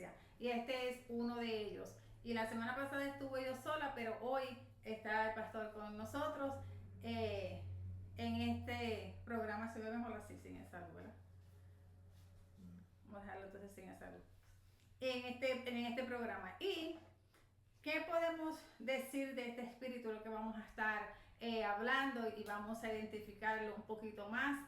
iglesia. Y este es uno de ellos. Y la semana pasada estuve yo sola, pero hoy está el pastor con nosotros en este programa. Se ve mejor así, sin esa luz, ¿verdad? Vamos a dejarlo entonces sin esa luz. En este programa. ¿Y qué podemos decir de este espíritu? Lo que vamos a estar hablando y vamos a identificarlo un poquito más.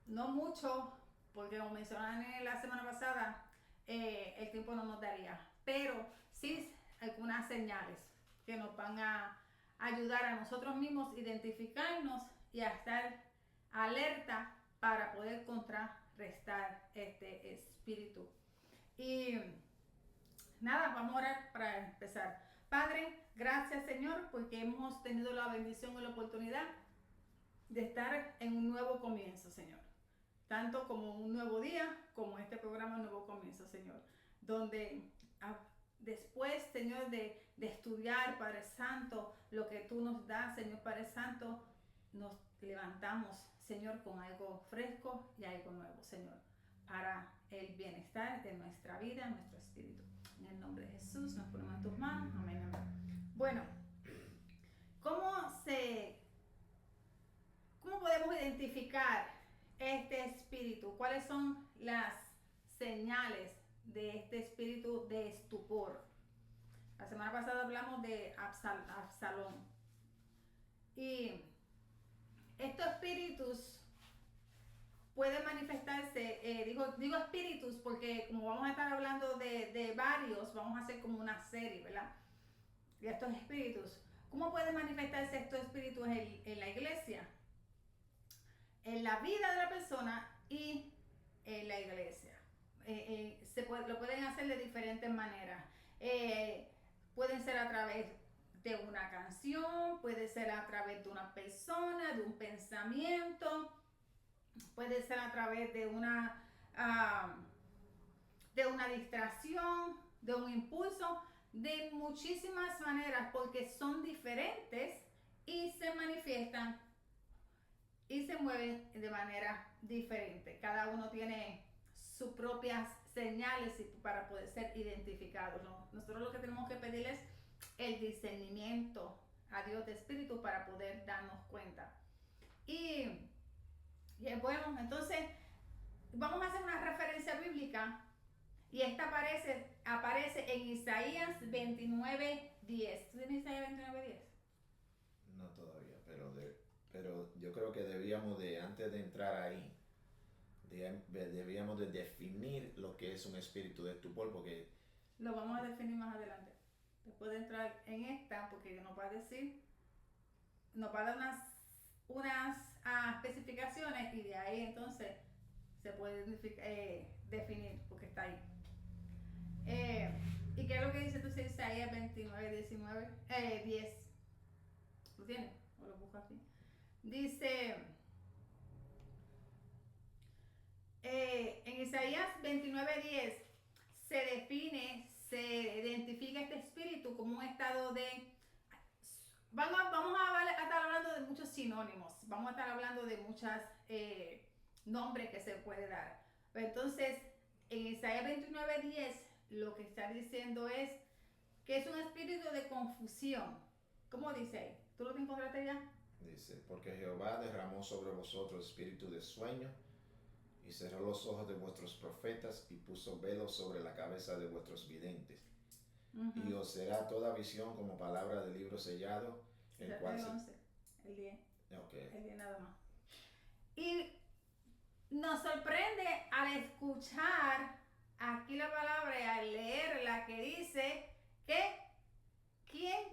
No mucho, porque como mencionaban la semana pasada, el tiempo no nos daría, pero sí algunas señales que nos van a ayudar a nosotros mismos identificarnos y a estar alerta para poder contrarrestar este espíritu. Y nada, vamos a orar para empezar. Padre, gracias Señor, porque hemos tenido la bendición y la oportunidad de estar en un nuevo comienzo, Señor. Tanto como un nuevo día, como este programa Nuevo Comienzo, Señor. Donde después, Señor, de estudiar, Padre Santo, lo que tú nos das, Señor Padre Santo, nos levantamos, Señor, con algo fresco y algo nuevo, Señor, para el bienestar de nuestra vida, nuestro espíritu. En el nombre de Jesús, nos ponemos en tus manos. Amén, amén. Bueno, ¿cómo podemos identificar este espíritu? ¿Cuáles son las señales de este espíritu de estupor? La semana pasada hablamos de Absalón. Y estos espíritus pueden manifestarse, digo espíritus porque como vamos a estar hablando de varios, vamos a hacer como una serie, ¿verdad? De estos espíritus. ¿Cómo pueden manifestarse estos espíritus en la iglesia? En la vida de la persona y en la iglesia. Lo pueden hacer de diferentes maneras. Pueden ser a través de una canción, puede ser a través de una persona, de un pensamiento, puede ser a través de una distracción, de un impulso, de muchísimas maneras, porque son diferentes y se manifiestan y se mueven de manera diferente. Cada uno tiene sus propias señales para poder ser identificados, ¿no? Nosotros lo que tenemos que pedir es el discernimiento a Dios de espíritu para poder darnos cuenta. Y bueno, entonces vamos a hacer una referencia bíblica y esta aparece en Isaías 29:10. ¿Tú tienes Isaías 29:10? No todavía, pero yo creo que debíamos de, antes de entrar ahí, debíamos de definir lo que es un espíritu de estupor, porque lo vamos a definir más adelante. Después de entrar en esta, porque nos va a decir, nos va a dar unas especificaciones y de ahí entonces se puede definir, porque está ahí. ¿Y qué es lo que dice entonces Isaías 10? ¿Lo tienes? ¿O lo busco aquí? Dice, en Isaías 29:10 se identifica este espíritu como un estado de... Vamos a estar hablando de muchos sinónimos, vamos a estar hablando de muchos nombres que se puede dar. Entonces, en Isaías 29:10 lo que está diciendo es que es un espíritu de confusión. ¿Cómo dice ahí? ¿Tú lo encontraste ya? dice, porque Jehová derramó sobre vosotros espíritu de sueño y cerró los ojos de vuestros profetas y puso velos sobre la cabeza de vuestros videntes. Uh-huh. Y os será toda visión como palabra de libro sellado, el cual el 11, el 10. Okay. El 10 nada más. Y nos sorprende al escuchar aquí la palabra y al leerla que dice que ¿quién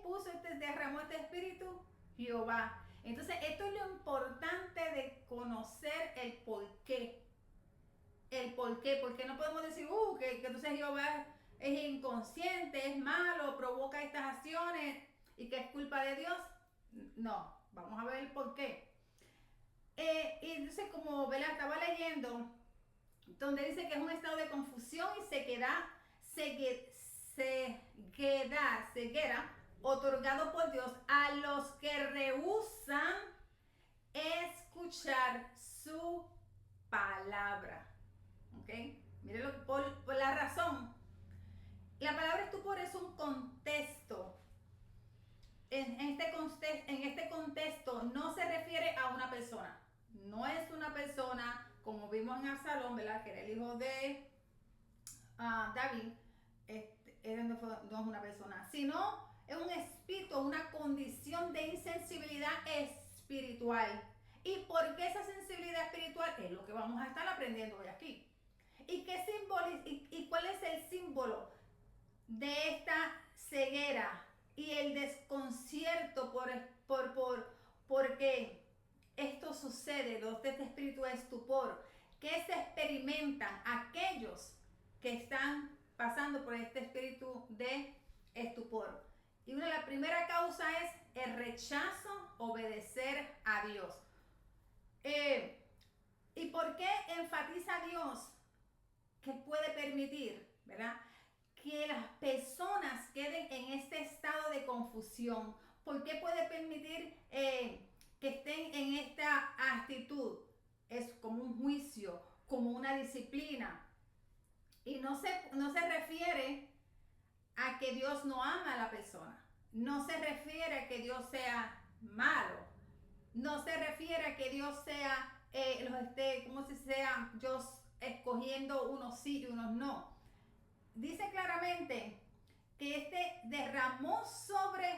derramó este espíritu? Jehová. Entonces esto es lo importante de conocer el por qué. El por qué, porque no podemos decir que entonces Jehová es inconsciente, es malo, provoca estas acciones y que es culpa de Dios. No, vamos a ver el por qué. Y entonces como Bela estaba leyendo, donde dice que es un estado de confusión y ceguera otorgado por Dios a los que rehúsan escuchar su palabra. ¿Ok? Mírenlo por la razón contexto, en este contexto no se refiere a una persona. No es una persona, como vimos en Absalón, ¿verdad? Que era el hijo de David. No es una persona, sino es un espíritu, una condición de insensibilidad espiritual. ¿Y por qué esa sensibilidad espiritual? Es lo que vamos a estar aprendiendo hoy aquí. ¿Y qué y cuál es el símbolo de esta ceguera y el desconcierto porque esto sucede, este espíritu de estupor, que se experimentan aquellos que están pasando por este espíritu de estupor? Y la primera causa es el rechazo, obedecer a Dios. ¿Y por qué enfatiza Dios que puede permitir, ¿verdad?, que las personas queden en este estado de confusión? ¿Por qué puede permitir que estén en esta actitud? Es como un juicio, como una disciplina. Y no se refiere a que Dios no ama a la persona. No se refiere a que Dios sea malo. No se refiere a que Dios sea, como si sea Dios escogiendo unos sí y unos no. Dice claramente que derramó sobre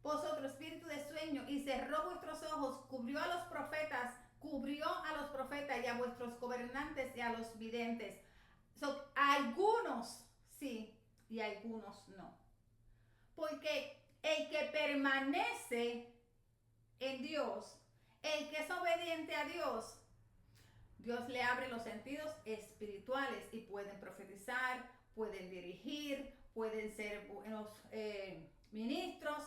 vosotros espíritu de sueño y cerró vuestros ojos, cubrió a los profetas y a vuestros gobernantes y a los videntes. Algunos sí y algunos no. Porque el que permanece en Dios, el que es obediente a Dios, Dios le abre los sentidos espirituales y pueden profetizar, pueden dirigir, pueden ser buenos ministros,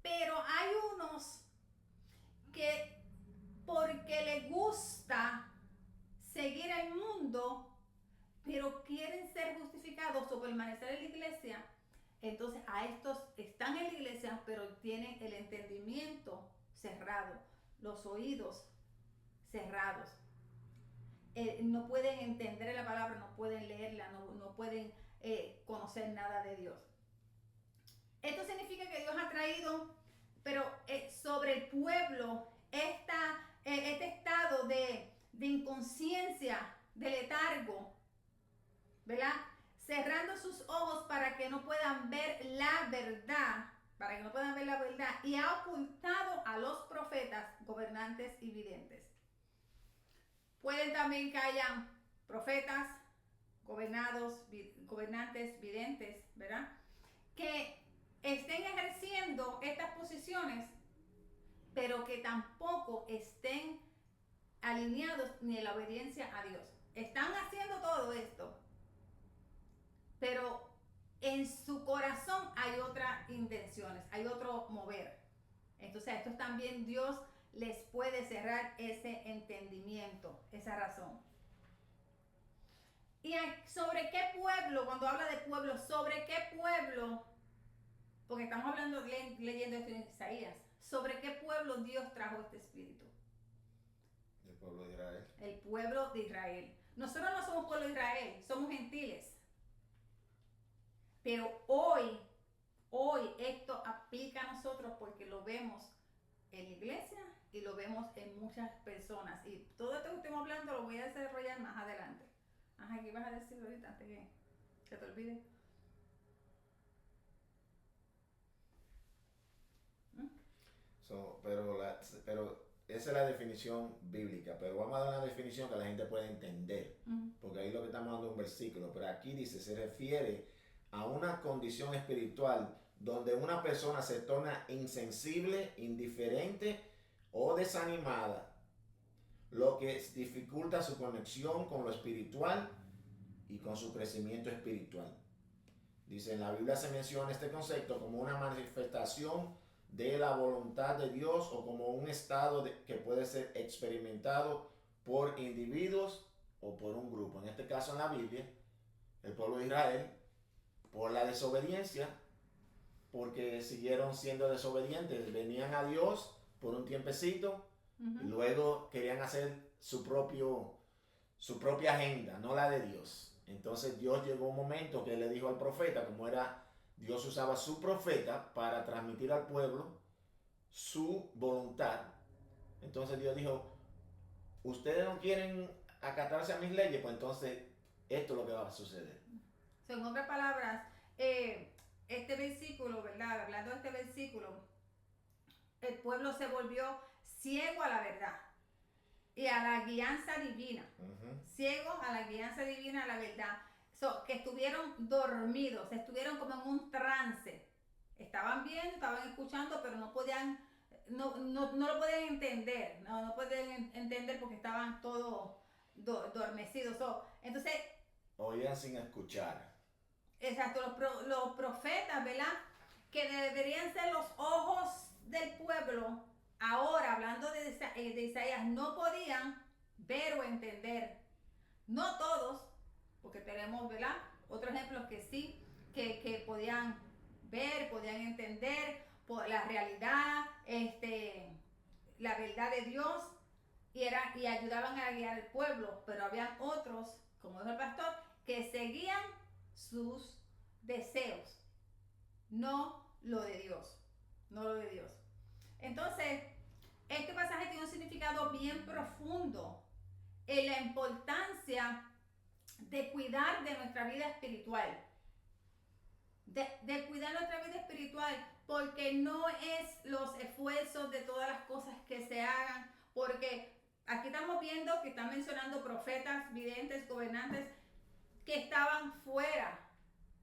pero hay unos que porque les gusta seguir el mundo, pero quieren ser justificados o permanecer en la iglesia, entonces a estos están en la iglesia, pero tienen el entendimiento cerrado, los oídos cerrados. No pueden entender la palabra, no pueden leerla, no pueden conocer nada de Dios. Esto significa que Dios ha traído, pero sobre el pueblo, este estado de inconsciencia, de letargo, ¿verdad? Cerrando sus ojos para que no puedan ver la verdad, y ha ocultado a los profetas, gobernantes y videntes. Pueden también que hayan profetas, gobernantes, videntes, ¿verdad?, que estén ejerciendo estas posiciones, pero que tampoco estén alineados ni en la obediencia a Dios. Están haciendo todo esto, pero en su corazón hay otras intenciones, hay otro mover. Entonces a estos también Dios les puede cerrar ese entendimiento, esa razón. ¿Y sobre qué pueblo? Cuando habla de pueblo, ¿sobre qué pueblo? Porque estamos hablando, leyendo esto en Isaías. ¿Sobre qué pueblo Dios trajo este espíritu? El pueblo de Israel. El pueblo de Israel. Nosotros no somos pueblo de Israel, somos gentiles. Pero hoy esto aplica a nosotros porque lo vemos en la iglesia y lo vemos en muchas personas. Y todo esto que estamos hablando lo voy a desarrollar más adelante. Ajá, ¿qué vas a decir ahorita antes que te olvide? Pero esa es la definición bíblica, pero vamos a dar una definición que la gente pueda entender, porque ahí lo que estamos dando es un versículo, pero aquí dice, se refiere a una condición espiritual donde una persona se torna insensible, indiferente o desanimada, lo que dificulta su conexión con lo espiritual y con su crecimiento espiritual. Dice, en la Biblia se menciona este concepto como una manifestación de la voluntad de Dios o como un estado que puede ser experimentado por individuos o por un grupo. En este caso en la Biblia, el pueblo de Israel, por la desobediencia, porque siguieron siendo desobedientes, venían a Dios por un tiempecito y luego querían hacer su propia agenda, no la de Dios. Entonces Dios llegó un momento que le dijo al profeta, como era Dios usaba su profeta para transmitir al pueblo su voluntad. Entonces Dios dijo, ustedes no quieren acatarse a mis leyes, pues entonces esto es lo que va a suceder. So, en otras palabras, este versículo, ¿verdad? Hablando de este versículo, el pueblo se volvió ciego a la verdad y a la guianza divina. Ciegos a la guianza divina, a la verdad. So, que estuvieron dormidos, estuvieron como en un trance. Estaban viendo, estaban escuchando, pero no podían, no lo podían entender. No podían entender porque estaban todos dormecidos. So, entonces, oían sin escuchar. exacto, los profetas, ¿verdad? Que deberían ser los ojos del pueblo, ahora hablando de Isaías, no podían ver o entender. No todos, porque tenemos, ¿verdad? Otros ejemplos que sí, que podían ver, podían entender la realidad, la verdad de Dios y ayudaban a guiar al pueblo, pero habían otros, como dijo el pastor, que seguían sus deseos, no lo de Dios, no lo de Dios. Entonces, este pasaje tiene un significado bien profundo en la importancia de cuidar de nuestra vida espiritual. De cuidar nuestra vida espiritual, porque no es los esfuerzos de todas las cosas que se hagan, porque aquí estamos viendo que están mencionando profetas, videntes, gobernantes que estaban fuera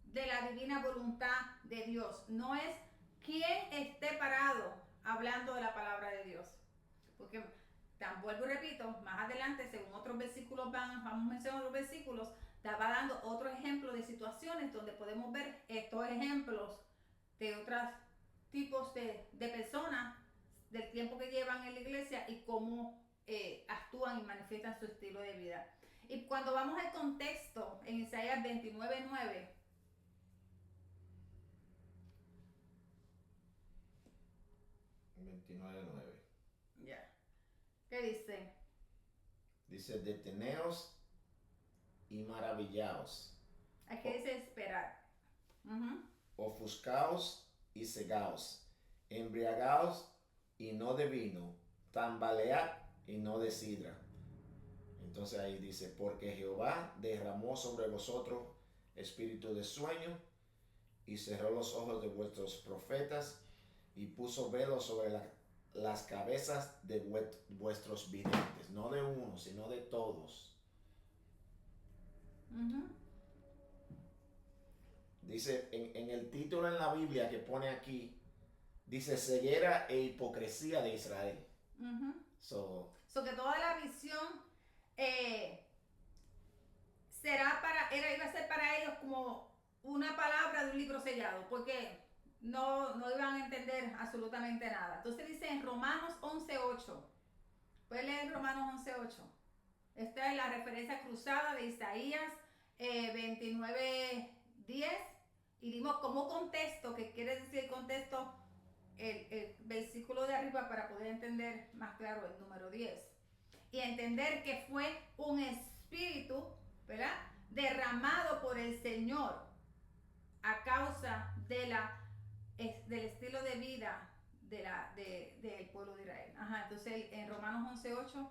de la divina voluntad de Dios. No es quien esté parado hablando de la palabra de Dios, porque vuelvo y repito, más adelante, según otros versículos vamos a mencionar otros versículos, va dando otro ejemplo de situaciones donde podemos ver estos ejemplos de otros tipos de personas, del tiempo que llevan en la iglesia y cómo actúan y manifiestan su estilo de vida. Y cuando vamos al contexto en Isaías 29:9, ya, ¿qué dice? Dice, deteneos y maravillaos. Aquí dice esperar. Ofuscaos y cegaos, embriagaos y no de vino, tambalead y no de sidra. Entonces ahí dice, porque Jehová derramó sobre vosotros espíritu de sueño y cerró los ojos de vuestros profetas y puso velo sobre las cabezas de vuestros videntes, no de uno, sino de todos. Dice, en el título en la Biblia que pone aquí, dice ceguera e hipocresía de Israel. So que toda la visión iba a ser para ellos como una palabra de un libro sellado, porque no iban a entender absolutamente nada. Entonces dice en Romanos 11:8. Puedes leer Romanos 11:8. Esta es la referencia cruzada de Isaías 29:10. Y dimos como contexto, que quiere decir el contexto, el versículo de arriba para poder entender más claro el número 10. Y entender que fue un espíritu, ¿verdad?, derramado por el Señor a causa del estilo de vida del pueblo de Israel. Entonces en Romanos 11:8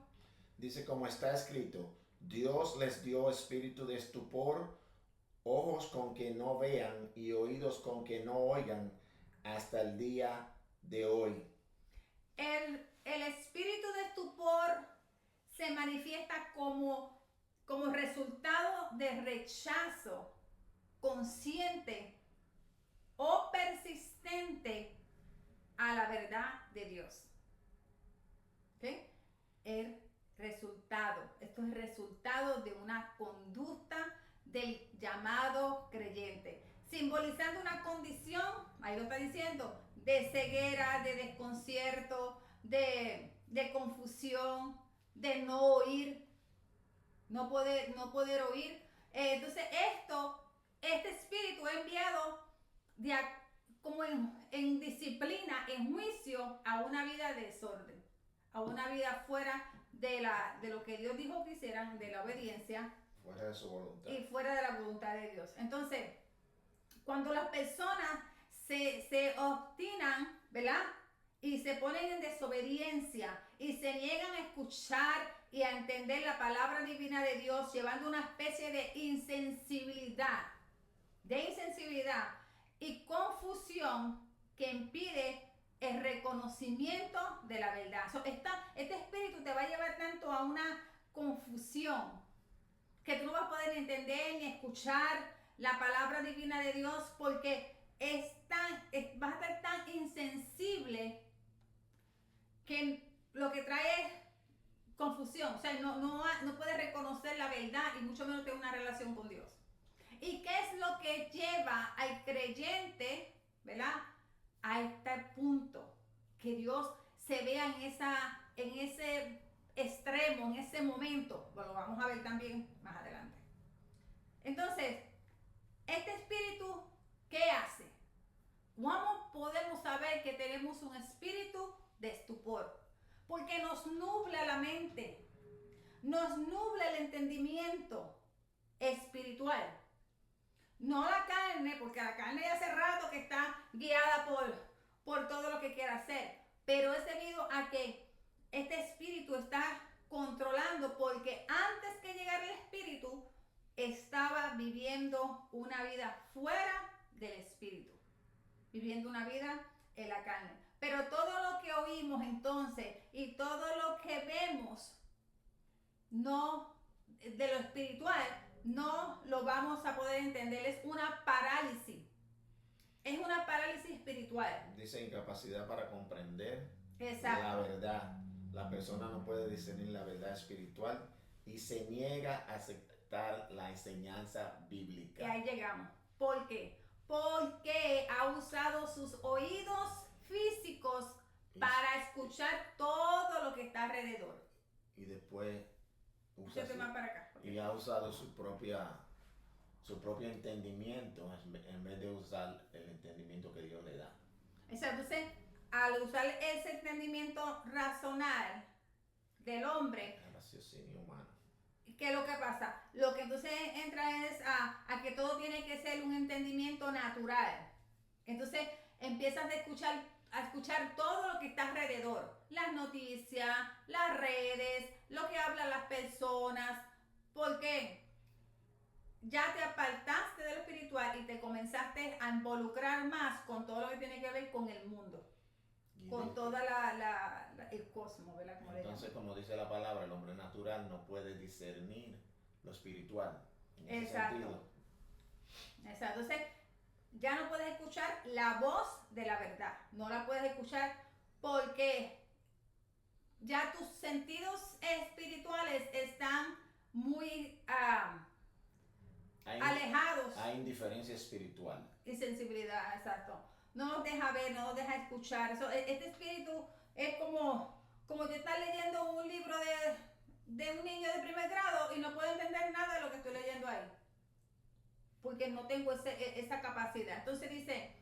dice, como está escrito, Dios les dio espíritu de estupor, ojos con que no vean y oídos con que no oigan hasta el día de hoy. El espíritu de estupor se manifiesta como resultado de rechazo consciente o persistente a la verdad de Dios. ¿Okay? Esto es resultado de una conducta del llamado creyente, simbolizando una condición, ahí lo está diciendo, de ceguera, de desconcierto, de confusión, de no oír, no poder oír. Entonces este espíritu es enviado como en disciplina, en juicio, a una vida de desorden, a una vida fuera de lo que Dios dijo que hicieran, de la obediencia, fuera de su voluntad y fuera de la voluntad de Dios. Entonces, Cuando las personas se obstinan, ¿verdad? Y se ponen en desobediencia y se niegan a escuchar y a entender la palabra divina de Dios, llevando una especie de insensibilidad y confusión que impide el reconocimiento de la verdad. Este espíritu te va a llevar tanto a una confusión que tú no vas a poder entender ni escuchar la palabra divina de Dios porque vas a estar tan insensible que lo que trae es confusión. O sea, no puedes reconocer la verdad y mucho menos tener una relación con Dios. ¿Y qué es lo que lleva al creyente, ¿verdad?, a este punto? Que Dios se vea en ese extremo, en ese momento. Lo vamos a ver también más adelante. Entonces, este espíritu, ¿qué hace? ¿Cómo podemos saber que tenemos un espíritu de estupor? Porque nos nubla la mente, nos nubla el entendimiento espiritual. No la carne, porque la carne ya hace rato que está guiada por todo lo que quiera hacer, pero es debido a que este espíritu está controlando, porque antes que llegara el espíritu, estaba viviendo una vida fuera del espíritu, viviendo una vida en la carne. Pero todo lo que oímos entonces y todo lo que vemos no de lo espiritual no lo vamos a poder entender. Es una parálisis. Es una parálisis espiritual. Dice incapacidad para comprender. Exacto. La verdad. La persona no puede discernir la verdad espiritual y se niega a aceptar la enseñanza bíblica. Y ahí llegamos. ¿Por qué? Porque ha usado sus oídos físicos para escuchar todo lo que está alrededor. Y después y ha usado su propio entendimiento en vez de usar el entendimiento que Dios le da. Entonces, al usar ese entendimiento racional del hombre, el raciocinio humano, ¿qué es lo que pasa? Lo que entonces entra es a que todo tiene que ser un entendimiento natural. Entonces empiezas a escuchar todo lo que está alrededor, las noticias, las redes, lo que hablan las personas. ¿Por qué? Ya te apartaste de lo espiritual y te comenzaste a involucrar más con todo lo que tiene que ver con el mundo, con toda el cosmos, ¿verdad? Entonces, como dice la palabra, el hombre natural no puede discernir lo espiritual. Exacto. Entonces, ya no puedes escuchar la voz de la verdad. No la puedes escuchar porque ya tus sentidos espirituales están muy alejados. Hay indiferencia espiritual. Insensibilidad, exacto. No nos deja ver, no nos deja escuchar. Este espíritu es como tú estás leyendo un libro de un niño de primer grado y no puedo entender nada de lo que estoy leyendo ahí. Porque no tengo esa capacidad. Entonces dice,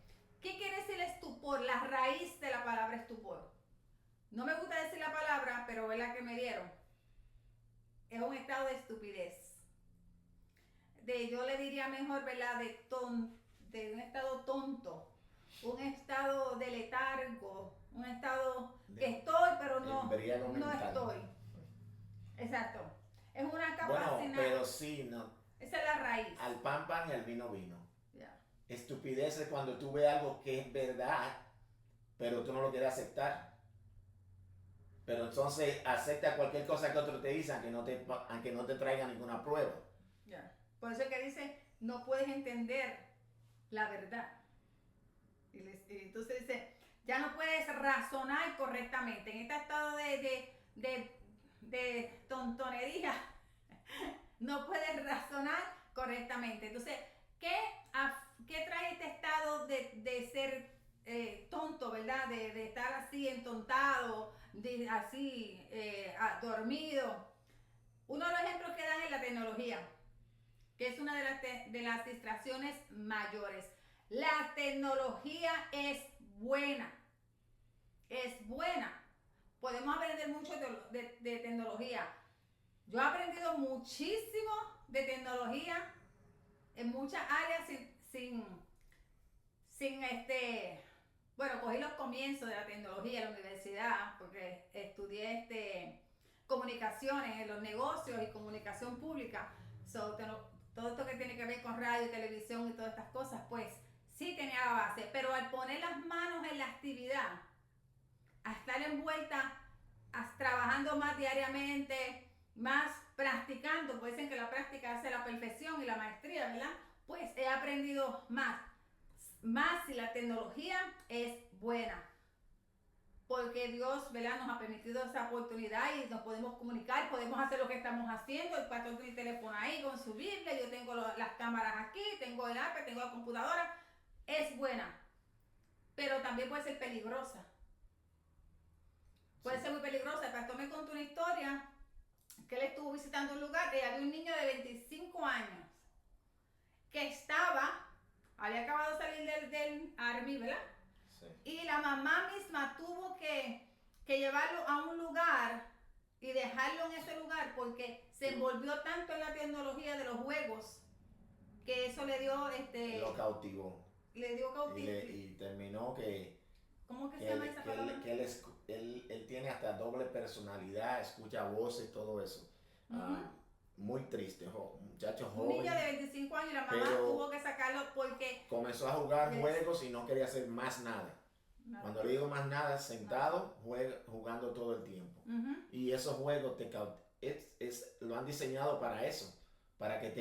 ¿qué quiere decir estupor? La raíz de la palabra estupor. No me gusta decir la palabra, pero es la que me dieron. Es un estado de estupidez. Yo le diría mejor, ¿verdad? De un estado tonto. Un estado de letargo. Un estado que estoy, pero no estoy. Exacto. Es una capacidad. Bueno, pero sí, no. Esa es la raíz. Al pan, pan y al vino, vino. Yeah. Estupidez es cuando tú ves algo que es verdad, pero tú no lo quieres aceptar. Pero entonces acepta cualquier cosa que otro te dice, aunque no te traiga ninguna prueba. Yeah. Por eso es que dice, no puedes entender la verdad. Y entonces dice, ya no puedes razonar correctamente. En este estado de tontonería, no puedes razonar correctamente. Entonces, ¿qué trae este estado de ser tonto, ¿verdad? De estar así entontado, así dormido. Uno de los ejemplos que dan es la tecnología, que es una de las distracciones mayores. La tecnología es buena. Es buena. Podemos aprender mucho de tecnología. Yo he aprendido muchísimo de tecnología en muchas áreas bueno, cogí los comienzos de la tecnología en la universidad, porque estudié comunicaciones en los negocios y comunicación pública. Todo esto que tiene que ver con radio, televisión y todas estas cosas, pues sí tenía la base, pero al poner las manos en la actividad, a estar envuelta, trabajando más diariamente, más practicando, pues dicen que la práctica hace la perfección y la maestría, ¿verdad? Pues he aprendido más si la tecnología es buena, porque Dios, ¿verdad?, nos ha permitido esa oportunidad y nos podemos comunicar, podemos hacer lo que estamos haciendo. El pastor tiene el teléfono ahí con su Biblia, yo tengo las cámaras aquí, tengo el iPad, tengo la computadora. Es buena, pero también puede ser peligrosa. Puede ser muy peligrosa. El pastor me contó una historia que él estuvo visitando un lugar y había un niño de 25 años que había acabado de salir del Army, ¿verdad? Sí. Y la mamá misma tuvo que llevarlo a un lugar y dejarlo en ese lugar porque se envolvió tanto en la tecnología de los juegos que eso le dio lo cautivó. Le dio cautivo. Y terminó que ¿cómo que se llama esa palabra? Él tiene hasta doble personalidad, escucha voces, todo eso. Muy triste, muchacho joven. Un niño de 25 años y la mamá tuvo que sacarlo porque comenzó a jugar juegos y no quería hacer más nada. Cuando le digo más nada, sentado, jugando todo el tiempo. Y esos juegos lo han diseñado para eso, para que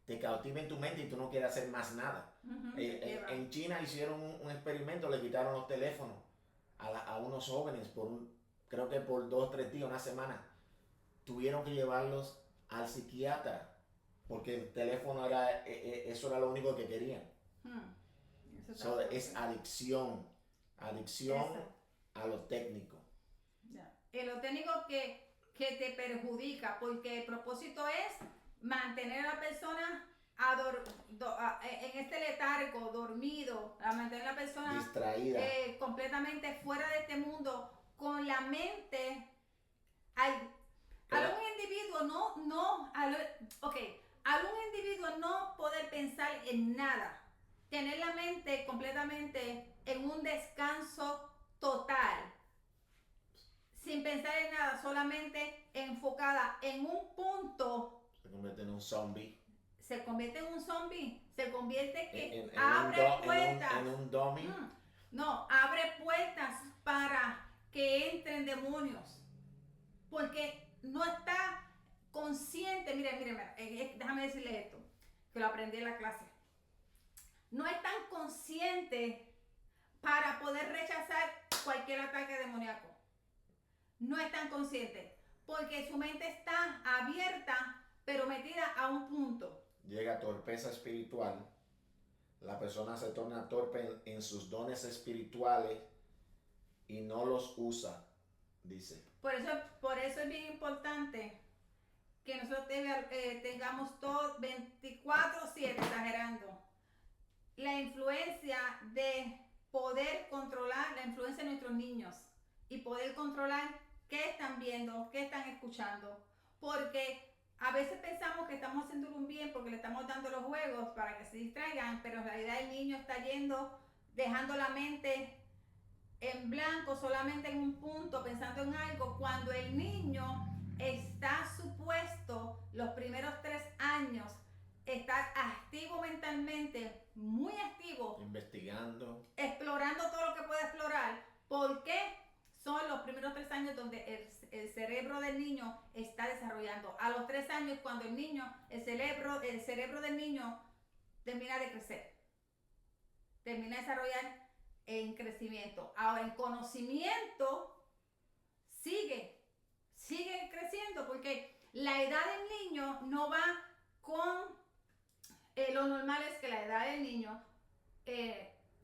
te cautiven tu mente y tú no quieras hacer más nada. En China hicieron un experimento, le quitaron los teléfonos a unos jóvenes creo que por 2 o 3 días, una semana. Tuvieron que llevarlos al psiquiatra porque el teléfono eso era lo único que querían. Es adicción a lo técnico. Y lo técnico que te perjudica, porque el propósito es mantener a la persona en este letargo, dormido, a mantener a la persona distraída, completamente fuera de este mundo, con la mente algún individuo no poder pensar en nada, tener la mente completamente en un descanso total, sin pensar en nada, solamente enfocada en un punto. Se convierte en un zombie. Se convierte en un zombie, se convierte que abre puertas. En un dummy. No, abre puertas para que entren demonios, porque no está consciente. Mire, déjame decirle esto, que lo aprendí en la clase. No es tan consciente para poder rechazar cualquier ataque demoníaco. No es tan consciente, porque su mente está abierta, pero metida a un punto. Llega torpeza espiritual, la persona se torna torpe en sus dones espirituales y no los usa, dice. Por eso es bien importante que nosotros tengamos todo 24/7, exagerando, la influencia de poder controlar la influencia de nuestros niños y poder controlar qué están viendo, qué están escuchando, porque a veces pensamos que estamos haciéndolo un bien porque le estamos dando los juegos para que se distraigan, pero en realidad el niño está dejando la mente en blanco, solamente en un punto, pensando en algo, cuando el niño está supuesto los primeros 3 años estar activo mentalmente, muy activo, investigando, explorando todo lo que puede explorar. ¿Por qué? Son los primeros 3 años donde el cerebro del niño está desarrollando. A los 3 años, cuando el cerebro del niño termina de crecer, termina de desarrollar en crecimiento. Ahora, el conocimiento sigue creciendo, porque la edad del niño no va con lo normal. Es que la edad del niño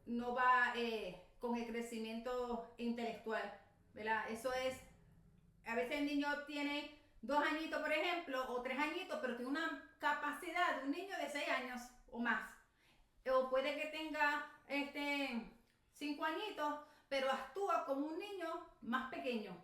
no va con el crecimiento intelectual, ¿verdad? Eso es, a veces el niño tiene 2 añitos, por ejemplo, o 3 añitos, pero tiene una capacidad de un niño de 6 años o más. O puede que tenga 5 añitos, pero actúa como un niño más pequeño.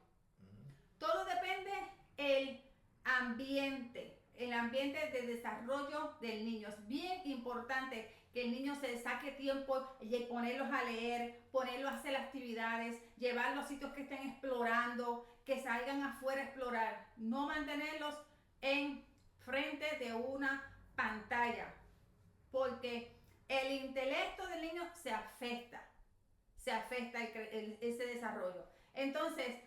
Todo depende del ambiente, el ambiente de desarrollo del niño. Es bien importante que el niño se saque tiempo y ponerlos a leer, ponerlos a hacer actividades, llevarlos a sitios que estén explorando, que salgan afuera a explorar, no mantenerlos en frente de una pantalla, porque el intelecto del niño se afecta ese desarrollo. Entonces,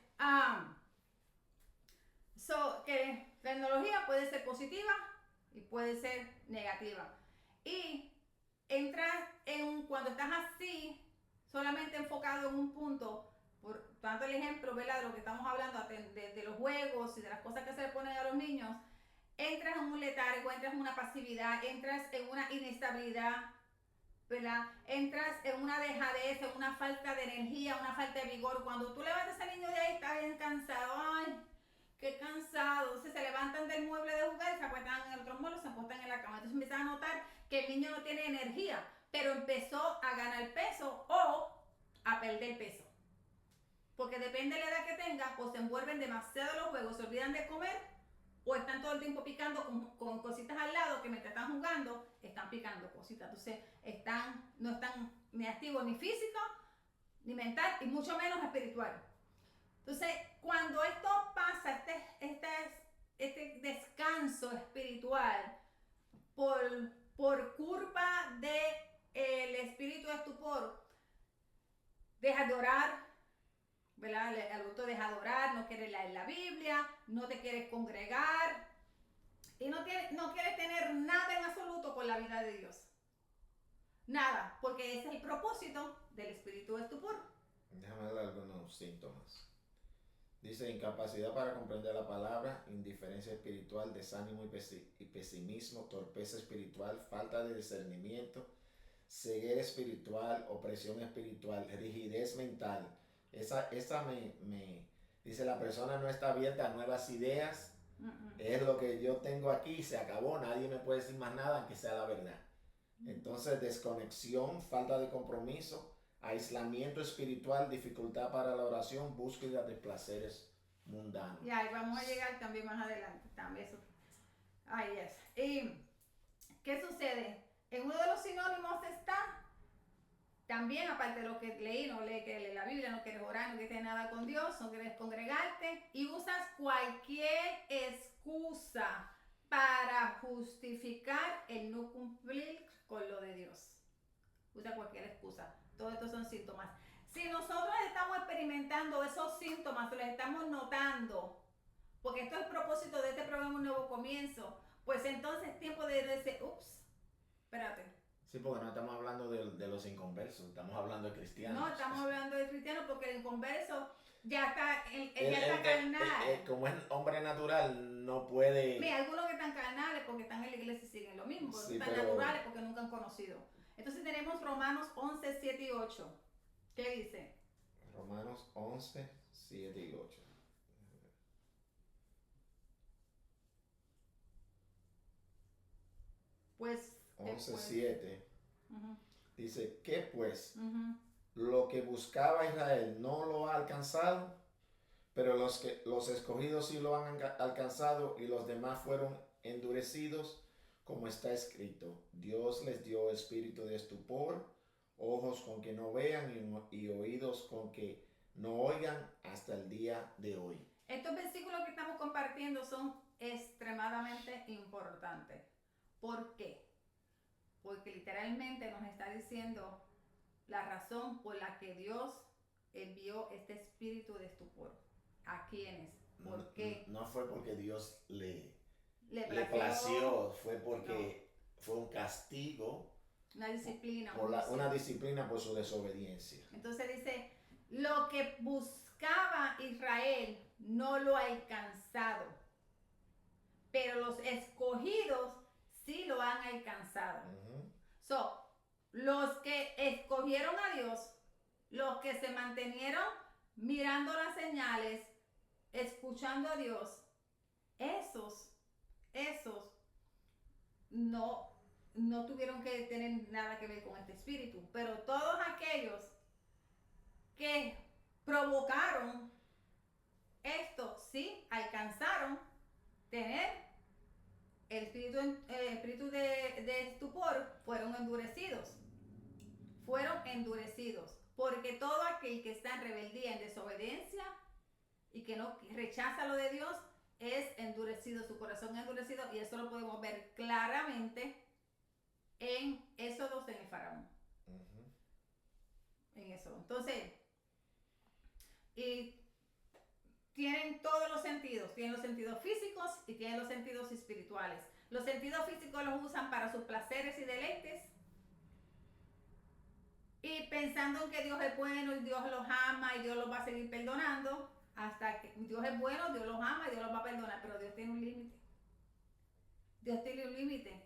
que tecnología puede ser positiva y puede ser negativa. Y cuando estás así, solamente enfocado en un punto, por tanto el ejemplo, ¿verdad? De lo que estamos hablando de los juegos y de las cosas que se le ponen a los niños, entras en un letargo, entras en una pasividad, entras en una inestabilidad, ¿verdad? Entras en una dejadez, en una falta de energía, una falta de vigor. Cuando tú levantas al niño de ahí, está bien cansado. Ay, qué cansado. Entonces se levantan del mueble de jugar, se acuestan en el otro mueble, se acuestan en la cama. Entonces empiezan a notar que el niño no tiene energía, pero empezó a ganar peso o a perder peso. Porque depende de la edad que tenga, o se envuelven demasiado en los juegos, se olvidan de comer, o están todo el tiempo picando con cositas al lado que mientras están jugando, están picando cositas. Entonces no están ni activos ni físico, ni mental, y mucho menos espiritual. Entonces, cuando esto pasa, este descanso espiritual, por culpa del espíritu de estupor, dejas de orar, ¿verdad? El adulto deja de orar, no quiere leer la Biblia, no te quieres congregar y no quieres tener nada en absoluto con la vida de Dios. Nada, porque ese es el propósito del espíritu de estupor. Déjame dar algunos síntomas. Dice incapacidad para comprender la palabra, indiferencia espiritual, desánimo y pesimismo, torpeza espiritual, falta de discernimiento, ceguera espiritual, opresión espiritual, rigidez mental. Esa dice la persona no está abierta a nuevas ideas. Es lo que yo tengo aquí, se acabó, nadie me puede decir más nada aunque sea la verdad. Entonces desconexión, falta de compromiso, aislamiento espiritual, dificultad para la oración, búsqueda de placeres mundanos. Y ahí vamos a llegar también más adelante. También eso. Ahí es. ¿Y qué sucede? En uno de los sinónimos está, también aparte de lo que leí, no lees la Biblia, no quieres orar, no quieres nada con Dios, no quieres congregarte y usas cualquier excusa para justificar el no cumplir con lo de Dios. Usa cualquier excusa. Todos estos son síntomas. Si nosotros estamos experimentando esos síntomas, los estamos notando, porque esto es el propósito de este programa Un Nuevo Comienzo, pues entonces es tiempo de decir, ups, espérate. Sí, porque no estamos hablando de los inconversos, estamos hablando de cristianos. No, estamos hablando de cristianos porque el inconverso ya está, ya está carnal. Como es hombre natural, no puede... Mira, algunos que están carnales porque están en la iglesia y siguen lo mismo, sí, están naturales porque nunca han conocido. Entonces tenemos Romanos 11, 7 y 8. ¿Qué dice? Romanos 11, 7 y 8. Pues 11, 7. Dice, ¿qué pues? Lo que buscaba Israel no lo ha alcanzado, pero los escogidos sí lo han alcanzado y los demás fueron endurecidos, como está escrito. Dios les dio espíritu de estupor, ojos con que no vean y oídos con que no oigan hasta el día de hoy. Estos versículos que estamos compartiendo son extremadamente importantes. ¿Por qué? Porque literalmente nos está diciendo la razón por la que Dios envió este espíritu de estupor. ¿A quiénes? ¿Por qué? No fue porque Dios le plació, fue porque fue un castigo. Una disciplina. Una disciplina por su desobediencia. Entonces dice, lo que buscaba Israel no lo ha alcanzado, pero los escogidos sí lo han alcanzado. Los que escogieron a Dios, los que se mantenieron mirando las señales, escuchando a Dios, esos no tuvieron que tener nada que ver con este espíritu, pero todos aquellos que provocaron esto, sí alcanzaron tener el espíritu de estupor fueron endurecidos. Fueron endurecidos. Porque todo aquel que está en rebeldía, en desobediencia y que no rechaza lo de Dios, es endurecido, su corazón es endurecido, y eso lo podemos ver claramente en Éxodo, en el faraón. En eso. Entonces, y tienen todos los sentidos. Tienen los sentidos físicos y tienen los sentidos espirituales. Los sentidos físicos los usan para sus placeres y deleites. Y pensando en que Dios es bueno y Dios los ama y Dios los va a seguir perdonando. Hasta que Dios es bueno, Dios los ama y Dios los va a perdonar. Pero Dios tiene un límite. Dios tiene un límite.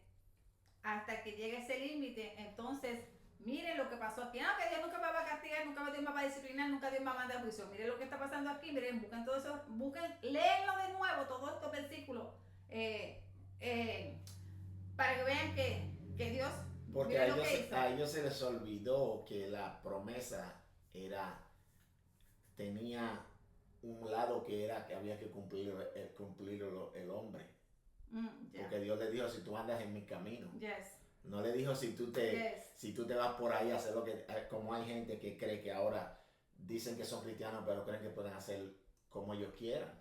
Hasta que llegue ese límite, entonces, miren lo que pasó aquí. No, que Dios nunca me va a castigar, nunca Dios me va a disciplinar, nunca Dios me va a mandar juicio. Miren lo que está pasando aquí, miren, busquen todo eso, léenlo de nuevo, todos estos versículos, para que vean que Dios, porque a ellos se les olvidó que la promesa tenía un lado que era que había que cumplirlo el hombre. Yeah. Porque Dios le dijo, si tú andas en mi camino. Yes. No le dijo si tú te vas por ahí a hacer lo que, como hay gente que cree que ahora dicen que son cristianos pero creen que pueden hacer como ellos quieran.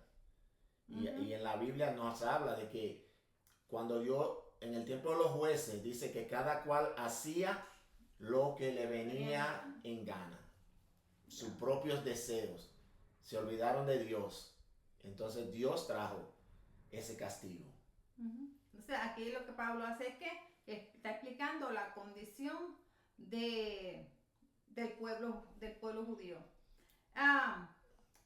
Y en la Biblia nos habla de que cuando en el tiempo de los jueces dice que cada cual hacía lo que le venía en gana, sus propios deseos, se olvidaron de Dios, entonces Dios trajo ese castigo. O sea, aquí lo que Pablo hace es que está explicando la condición del pueblo judío.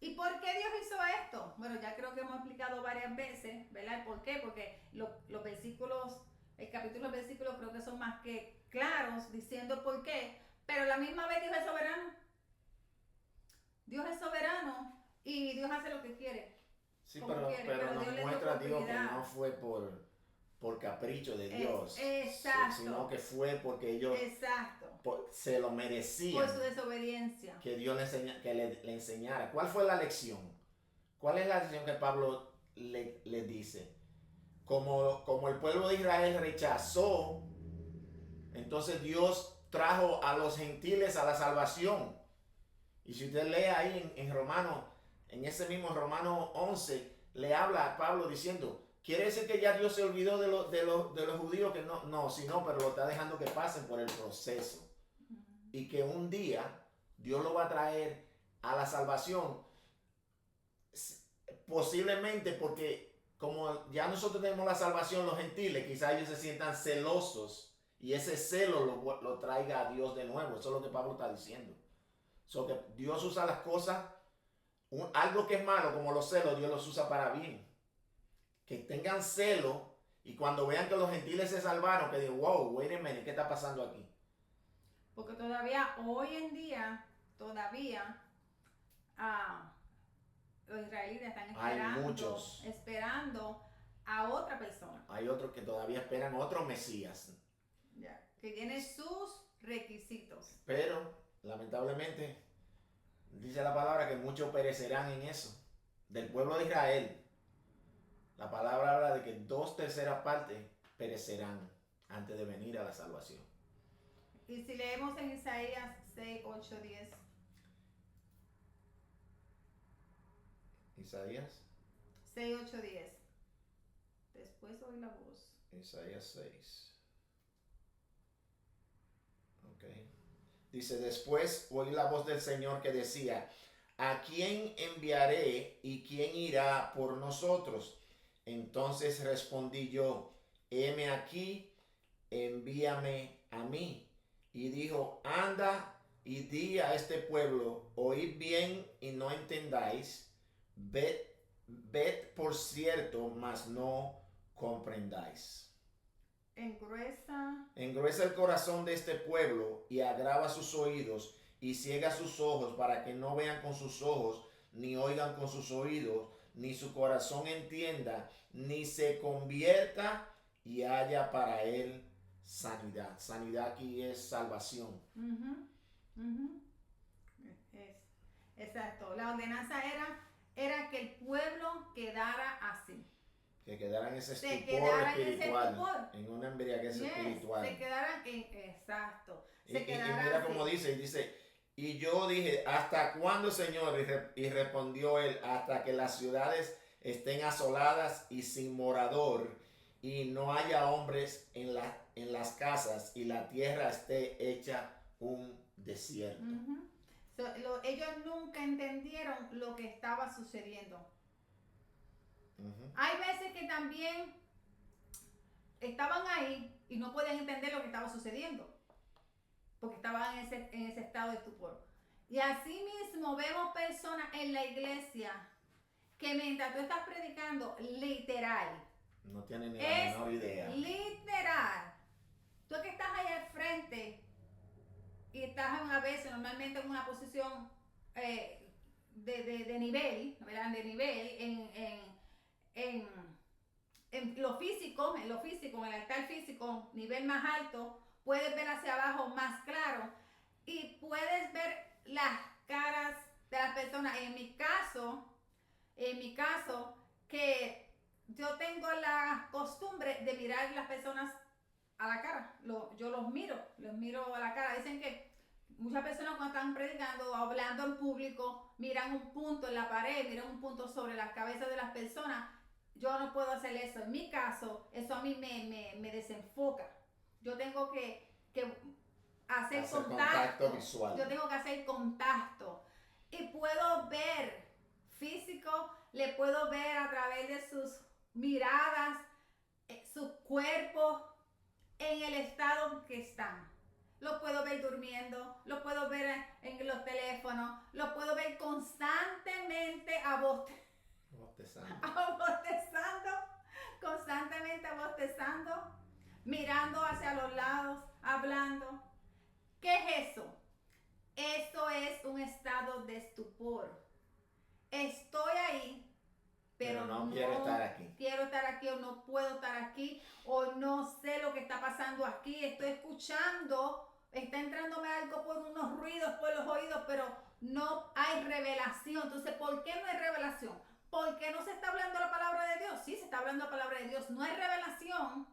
¿Y por qué Dios hizo esto? Bueno, ya creo que hemos explicado varias veces, ¿verdad? ¿Por qué? Porque los versículos, el capítulo de versículos creo que son más que claros diciendo por qué, pero a la misma vez Dios es soberano. Dios es soberano y Dios hace lo que quiere. Sí, pero nos muestra Dios que no fue por capricho de Dios. Exacto. Sino que fue porque ellos se lo merecían. Por su desobediencia. Que Dios le enseñara. ¿Cuál fue la lección? ¿Cuál es la lección que Pablo le dice? Como el pueblo de Israel rechazó, entonces Dios trajo a los gentiles a la salvación. Y si usted lee ahí en Romanos, en ese mismo Romanos 11, le habla a Pablo diciendo, quiere decir que ya Dios se olvidó de los judíos, que no, sino, pero lo está dejando que pasen por el proceso. Y que un día Dios lo va a traer a la salvación, posiblemente porque como ya nosotros tenemos la salvación, los gentiles, quizás ellos se sientan celosos y ese celo lo traiga a Dios de nuevo. Eso es lo que Pablo está diciendo. So que Dios usa las cosas, algo que es malo como los celos, Dios los usa para bien. Que tengan celo y cuando vean que los gentiles se salvaron, que digan, wow, wait a minute, ¿qué está pasando aquí? Porque todavía, hoy en día, los israelitas están esperando a otra persona. Hay otros que todavía esperan otro Mesías. Que tiene sus requisitos. Pero, lamentablemente, dice la palabra que muchos perecerán en eso. Del pueblo de Israel. La palabra habla de que 2/3 partes perecerán antes de venir a la salvación. Y si leemos en Isaías 6, 8, 10. Isaías 6, 8, 10. Después oí la voz. Isaías 6. Ok. Dice, después oí la voz del Señor que decía, ¿a quién enviaré y quién irá por nosotros? Entonces respondí yo, heme aquí, envíame a mí. Y dijo, anda y di a este pueblo, oíd bien y no entendáis, ved por cierto, mas no comprendáis. Engruesa el corazón de este pueblo y agrava sus oídos y ciega sus ojos para que no vean con sus ojos, ni oigan con sus oídos, ni su corazón entienda, ni se convierta y haya para él sanidad. Sanidad aquí es salvación. Exacto. La ordenanza era que el pueblo quedara así. Que quedaran en ese se estupor quedaran en ese espiritual, estupor. en una embriaguez espiritual. Se quedaran exacto. Y mira cómo dice, y yo dije, ¿hasta cuándo, Señor? Y respondió él, hasta que las ciudades estén asoladas y sin morador, y no haya hombres en las casas, y la tierra esté hecha un desierto. Ellos nunca entendieron lo que estaba sucediendo. Hay veces que también estaban ahí y no podían entender lo que estaba sucediendo, porque estaban en ese estado de estupor. Y así mismo vemos personas en la iglesia que mientras tú estás predicando, literal, no tienen ni la menor idea. Literal, tú que estás ahí al frente y estás a veces normalmente en una posición de nivel, ¿verdad? De nivel en lo físico, en el altar físico, nivel más alto, puedes ver hacia abajo más claro y puedes ver las caras de las personas. En mi caso, que yo tengo la costumbre de mirar las personas a la cara. Yo los miro a la cara. Dicen que muchas personas cuando están predicando o hablando en público, miran un punto en la pared, miran un punto sobre las cabezas de las personas. Yo no puedo hacer eso. En mi caso, eso a mí me desenfoca. Yo tengo que hacer contacto visual. Yo tengo que hacer contacto. Y puedo ver físico, le puedo ver a través de sus miradas, sus cuerpos, en el estado que están. Los puedo ver durmiendo, los puedo ver en los teléfonos, los puedo ver constantemente constantemente bostezando, mirando hacia los lados, hablando. ¿Qué es eso? Eso es un estado de estupor. Estoy ahí, pero no quiero estar aquí. Quiero estar aquí o no puedo estar aquí o no sé lo que está pasando aquí. Estoy escuchando, está entrándome algo por unos ruidos por los oídos, pero no hay revelación. Entonces, ¿por qué no hay revelación? ¿Por qué no se está hablando la palabra de Dios? Sí, se está hablando la palabra de Dios. No hay revelación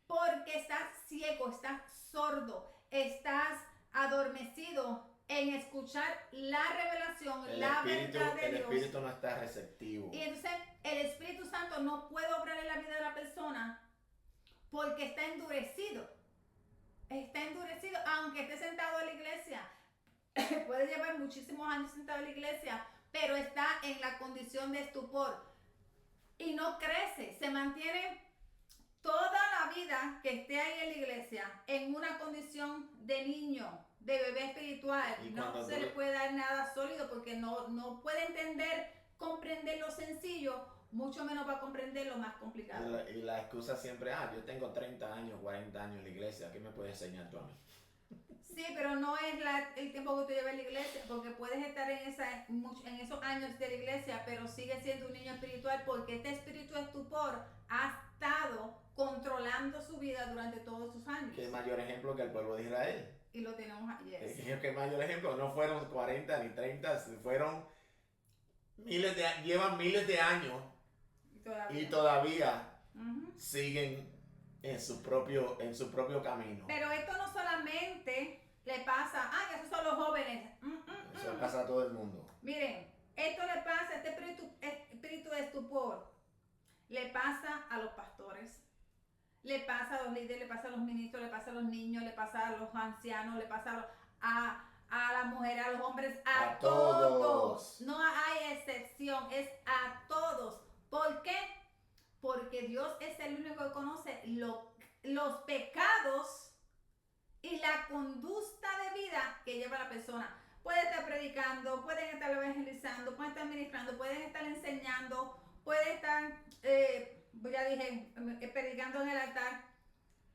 porque estás ciego, estás sordo, estás adormecido en escuchar la revelación, la verdad de Dios. El Espíritu no está receptivo. Y entonces el Espíritu Santo no puede obrar en la vida de la persona porque está endurecido. Está endurecido, aunque esté sentado en la iglesia. Puede llevar muchísimos años sentado en la iglesia, pero está en la condición de estupor. Y no crece, se mantiene toda la vida que esté ahí en la iglesia en una condición de niño, de bebé espiritual. No se le puede dar nada sólido porque no puede comprender lo sencillo, mucho menos va a comprender lo más complicado. Y la excusa siempre, yo tengo 30 años, 40 años en la iglesia, ¿qué me puedes enseñar tú a mí? Sí, pero no es el tiempo que tú llevas en la iglesia, porque puedes estar en esos años de la iglesia, pero sigues siendo un niño espiritual porque este espíritu de estupor ha estado controlando su vida durante todos sus años. ¿Qué mayor ejemplo que el pueblo de Israel? Y lo tenemos ayer. ¿Qué mayor ejemplo? No fueron 40 ni 30, fueron llevan miles de años y todavía siguen en su propio camino. Pero esto no solamente le pasa, que esos son los jóvenes. Eso le pasa a todo el mundo. Miren, esto le pasa, este espíritu de estupor, le pasa a los pastores, le pasa a los líderes, le pasa a los ministros, le pasa a los niños, le pasa a los ancianos, le pasa a las mujeres, a los hombres, a todos. No hay excepción, es a todos. ¿Por qué? Porque Dios es el único que conoce los pecados y la conducta de vida que lleva la persona. Puede estar predicando, pueden estar evangelizando, pueden estar ministrando, pueden estar enseñando, pueden estar, predicando en el altar,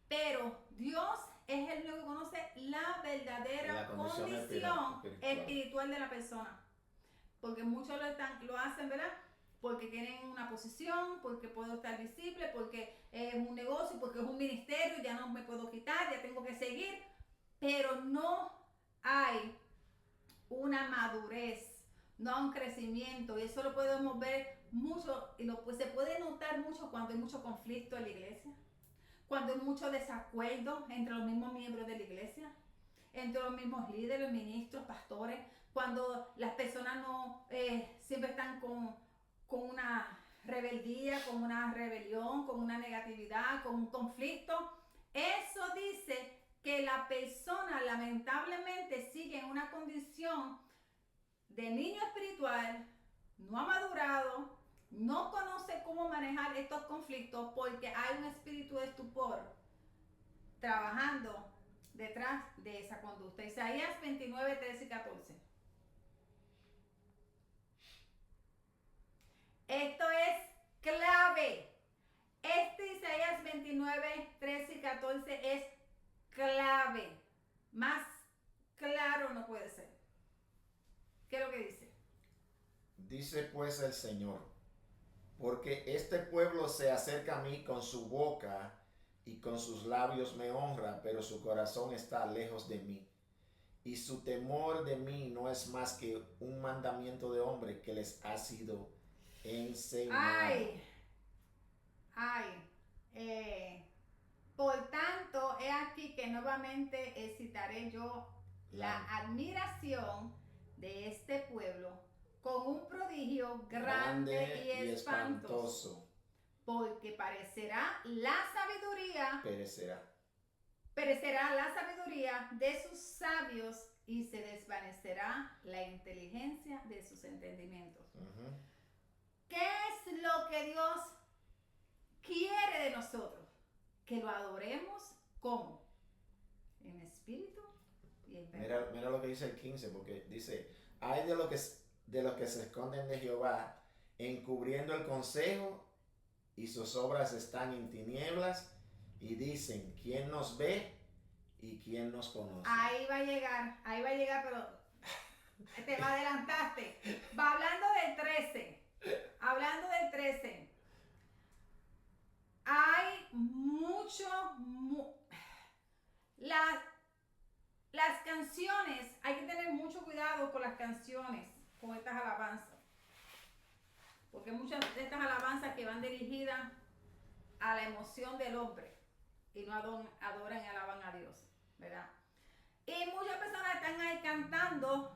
pero Dios es el único que conoce la verdadera condición espiritual de la persona. Porque muchos lo hacen, ¿verdad? Porque tienen una posición, porque puedo estar visible, porque es un negocio, porque es un ministerio, ya no me puedo quitar, ya tengo que seguir, pero no hay una madurez, no hay un crecimiento, y eso lo podemos ver mucho, pues se puede notar mucho cuando hay mucho conflicto en la iglesia, cuando hay mucho desacuerdo entre los mismos miembros de la iglesia, entre los mismos líderes, ministros, pastores, cuando las personas no siempre están con una rebeldía, con una rebelión, con una negatividad, con un conflicto. Eso dice que la persona lamentablemente sigue en una condición de niño espiritual, no ha madurado, no conoce cómo manejar estos conflictos porque hay un espíritu de estupor trabajando detrás de esa conducta. Isaías 29, 13 y 14. Esto es clave. Este Isaías 29, 13 y 14 es clave. Más claro no puede ser. ¿Qué es lo que dice? Dice pues el Señor, porque este pueblo se acerca a mí con su boca y con sus labios me honra, pero su corazón está lejos de mí. Y su temor de mí no es más que un mandamiento de hombre que les ha sido enseñado. Por tanto, he aquí que nuevamente excitaré yo la admiración de este pueblo con un prodigio grande y espantoso. Porque perecerá la sabiduría de sus sabios y se desvanecerá la inteligencia de sus entendimientos. ¿Qué es lo que Dios quiere de nosotros? Que lo adoremos como en espíritu y en verdad. Mira lo que dice el 15, porque dice, hay de los que se esconden de Jehová, encubriendo el consejo, y sus obras están en tinieblas, y dicen, ¿quién nos ve y quién nos conoce? Ahí va a llegar, pero te me adelantaste. Va hablando del 13. Hay las canciones, hay que tener mucho cuidado con las canciones, con estas alabanzas. Porque muchas de estas alabanzas que van dirigidas a la emoción del hombre y no adoran y alaban a Dios, ¿verdad? Y muchas personas están ahí cantando,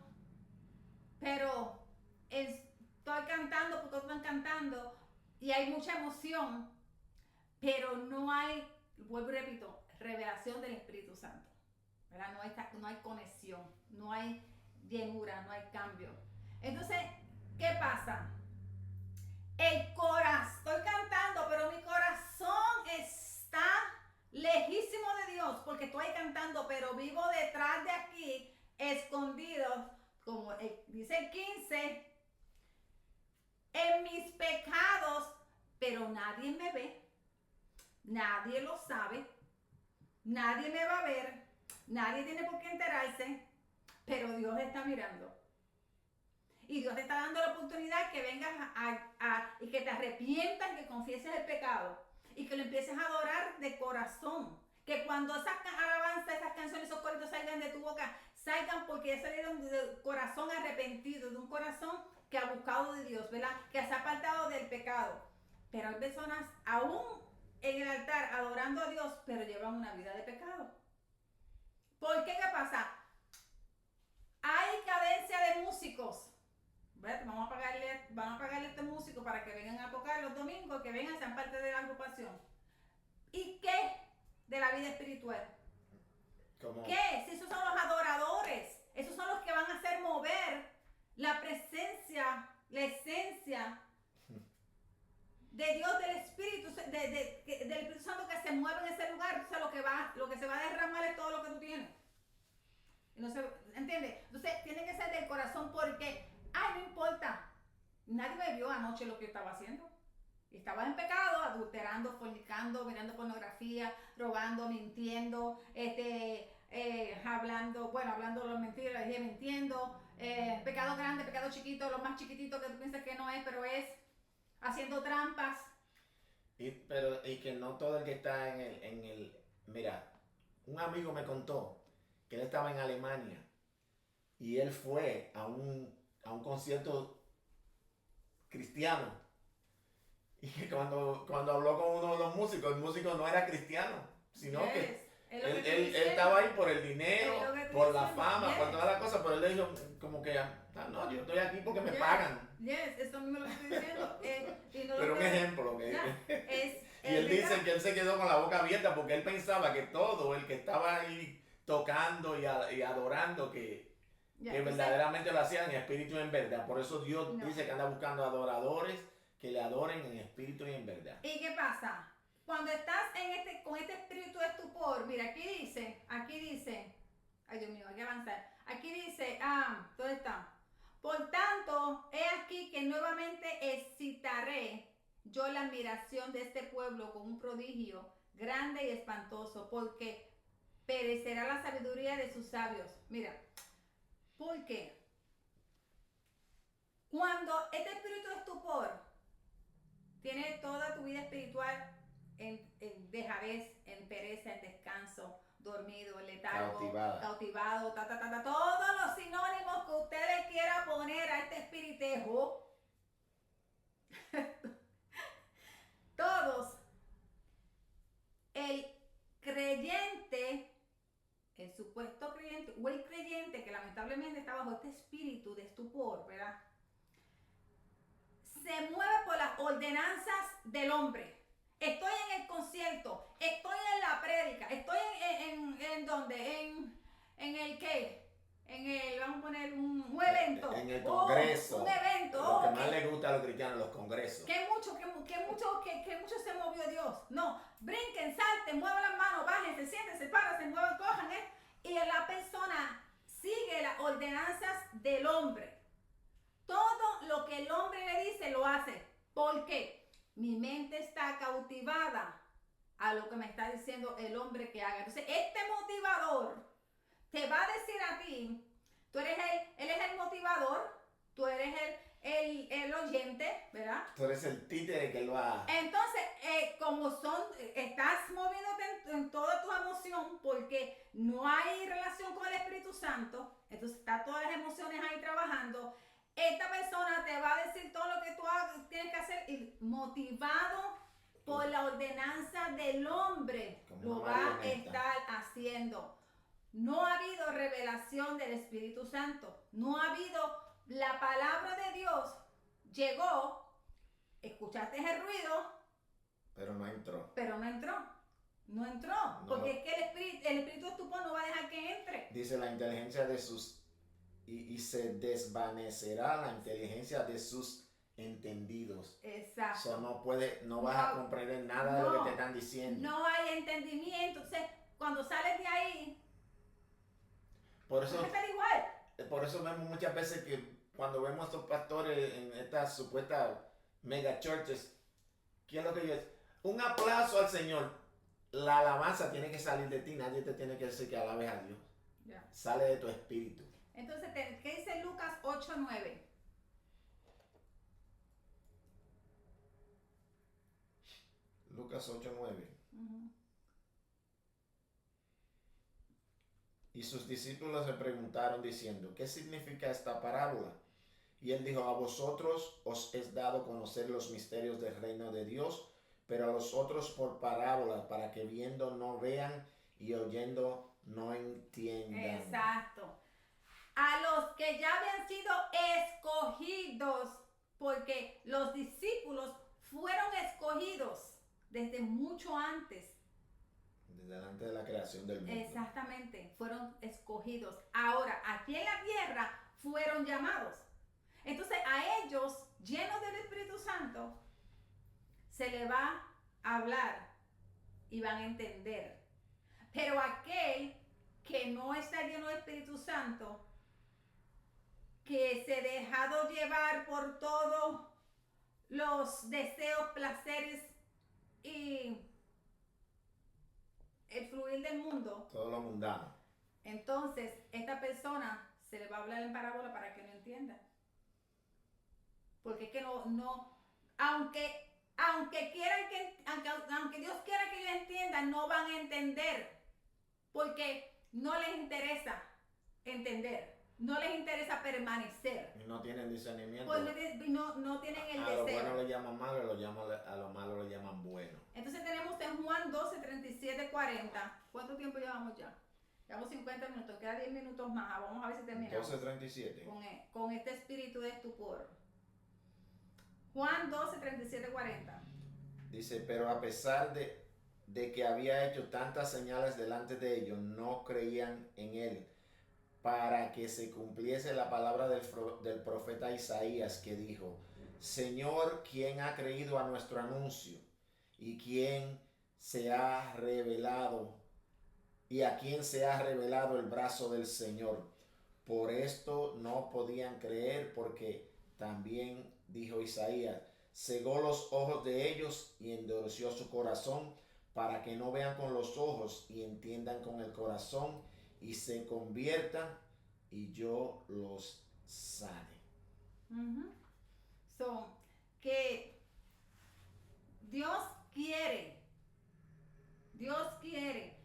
pero estoy cantando porque están cantando y hay mucha emoción, pero no hay, vuelvo y repito, revelación del Espíritu Santo, ¿verdad? No hay conexión, no hay llenura, no hay cambio. Entonces, ¿qué pasa? Estoy cantando, pero mi corazón está lejísimo de Dios, porque estoy cantando, pero vivo detrás de aquí, escondido, como dice el 15, en mis pecados, pero nadie me ve, nadie lo sabe, nadie me va a ver, nadie tiene por qué enterarse, pero Dios está mirando. Y Dios te está dando la oportunidad que vengas y que te arrepientas, que confieses el pecado y que lo empieces a adorar de corazón. Que cuando esas alabanzas, esas canciones, esos coritos salgan de tu boca, salgan porque ya salieron de corazón arrepentido, de un corazón que ha buscado de Dios, ¿verdad? Que se ha apartado del pecado. Pero hay personas aún en el altar adorando a Dios, pero llevan una vida de pecado. ¿Por qué? ¿Qué pasa? Hay cadencia de músicos. Vamos a pagarle a este músico para que vengan a tocar los domingos, que vengan, sean parte de la agrupación. ¿Y qué de la vida espiritual? ¿Cómo? ¿Qué? Si esos son los adoradores, esos son los que van a hacer mover la presencia, la esencia de Dios, del Espíritu, del Espíritu Santo que se mueve en ese lugar. O sea, lo que se va a derramar es todo lo que tú tienes. No se, ¿entiendes? Entonces tiene que ser del corazón porque no importa. Nadie me vio anoche lo que yo estaba haciendo. Estaba en pecado, adulterando, fornicando, mirando pornografía, robando, mintiendo, hablando las mentiras, mintiendo, pecado grande, pecado chiquito, lo más chiquitito que tú piensas que no es, pero es, haciendo trampas. Y que no todo el que está en el... Mira, un amigo me contó que él estaba en Alemania y él fue a un concierto cristiano Y que cuando habló con uno de los músicos, el músico no era cristiano, sino que él estaba ahí por el dinero, por la fama, por todas las cosas, pero él le dijo como que, no, yo estoy aquí porque me pagan. Eso mismo lo que estoy diciendo. Pero un ejemplo. Y él verdad. dice que él se quedó con la boca abierta porque él pensaba que todo el que estaba ahí tocando y adorando, que verdaderamente lo hacían en espíritu y en verdad. Por eso Dios dice que anda buscando adoradores que le adoren en espíritu y en verdad. ¿Y qué pasa? Cuando estás con este espíritu de estupor, mira, aquí dice, ay Dios mío, hay que avanzar. Aquí dice, ¿dónde está? Por tanto, he aquí que nuevamente excitaré yo la admiración de este pueblo con un prodigio grande y espantoso, porque perecerá la sabiduría de sus sabios. Mira, ¿por qué? Cuando este espíritu de estupor tiene toda tu vida espiritual en dejadez, en pereza, en descanso, dormido, en letargo, cautivado, todos los sinónimos que usted le quiera poner a este espiritejo, todos, el creyente, el supuesto creyente o el creyente que lamentablemente está bajo este espíritu de estupor, ¿verdad? Se mueve por las ordenanzas del hombre. Estoy en el concierto, estoy en la prédica, estoy en ¿dónde? En el qué, vamos a poner un evento. En el congreso. Un evento. Lo que más le gusta a los cristianos, los congresos. Que mucho se movió Dios. No, brinquen, salten, muevan las manos, bájense, siéntense, párense, muevan, cojan, y la persona sigue las ordenanzas del hombre. Todo lo que el hombre le dice lo hace. ¿Por qué? Mi mente está cautivada a lo que me está diciendo el hombre que haga. Entonces, este motivador te va a decir a ti, él es el motivador, tú eres el oyente, ¿verdad? Tú eres el títere que lo ha... Entonces, estás moviéndote en toda tu emoción porque no hay relación con el Espíritu Santo, entonces están todas las emociones ahí trabajando. Esta persona te va a decir todo lo que tú tienes que hacer y motivado por la ordenanza del hombre lo va a estar haciendo. No ha habido revelación del Espíritu Santo. No ha habido la palabra de Dios. Llegó, escuchaste el ruido, pero no entró. No entró. Porque es que el espíritu de estupor no va a dejar que entre. Dice la inteligencia de sus... Y se desvanecerá la inteligencia de sus entendidos. Exacto. O sea, no vas a comprender nada de lo que te están diciendo. No hay entendimiento. Entonces, cuando sales de ahí, por eso, vas a estar igual. Por eso vemos muchas veces que cuando vemos a estos pastores en estas supuestas mega churches, ¿qué es lo que ellos? Un aplauso al Señor. La alabanza tiene que salir de ti. Nadie te tiene que decir que alabes a Dios. Yeah. Sale de tu espíritu. Entonces, ¿qué dice Lucas 8:9? Lucas 8:9. Y sus discípulos le preguntaron diciendo, ¿qué significa esta parábola? Y él dijo, a vosotros os es dado conocer los misterios del reino de Dios, pero a los otros por parábolas, para que viendo no vean y oyendo no entiendan. Exacto. A los que ya habían sido escogidos, porque los discípulos fueron escogidos desde mucho antes. Desde antes de la creación del mundo. Exactamente, fueron escogidos. Ahora, aquí en la tierra fueron llamados. Entonces, a ellos, llenos del Espíritu Santo, se les va a hablar y van a entender. Pero aquel que no está lleno del Espíritu Santo, que se ha dejado llevar por todos los deseos, placeres y el fluir del mundo, todo lo mundano, entonces esta persona se le va a hablar en parábola para que no entienda, porque es que aunque Dios quiera que ellos entiendan, no van a entender, porque no les interesa entender. no les interesa permanecer. Y no tienen discernimiento. Pues no tienen el a deseo. A lo bueno le llaman malo, a lo malo le llaman bueno. Entonces tenemos en Juan 12, 37, 40. ¿Cuánto tiempo llevamos ya? Llevamos 50 minutos, queda 10 minutos más. Vamos a ver si terminamos. 12:37. Con este espíritu de estupor. Juan 12, 37, 40. Dice, pero a pesar de que había hecho tantas señales delante de ellos, no creían en él, para que se cumpliese la palabra del profeta Isaías, que dijo, Señor, ¿quién ha creído a nuestro anuncio? ¿Y quién se ha revelado? ¿Y a quién se ha revelado el brazo del Señor? Por esto no podían creer, porque también dijo Isaías, cegó los ojos de ellos y endureció su corazón, para que no vean con los ojos y entiendan con el corazón y se conviertan y yo los sane. So, que Dios quiere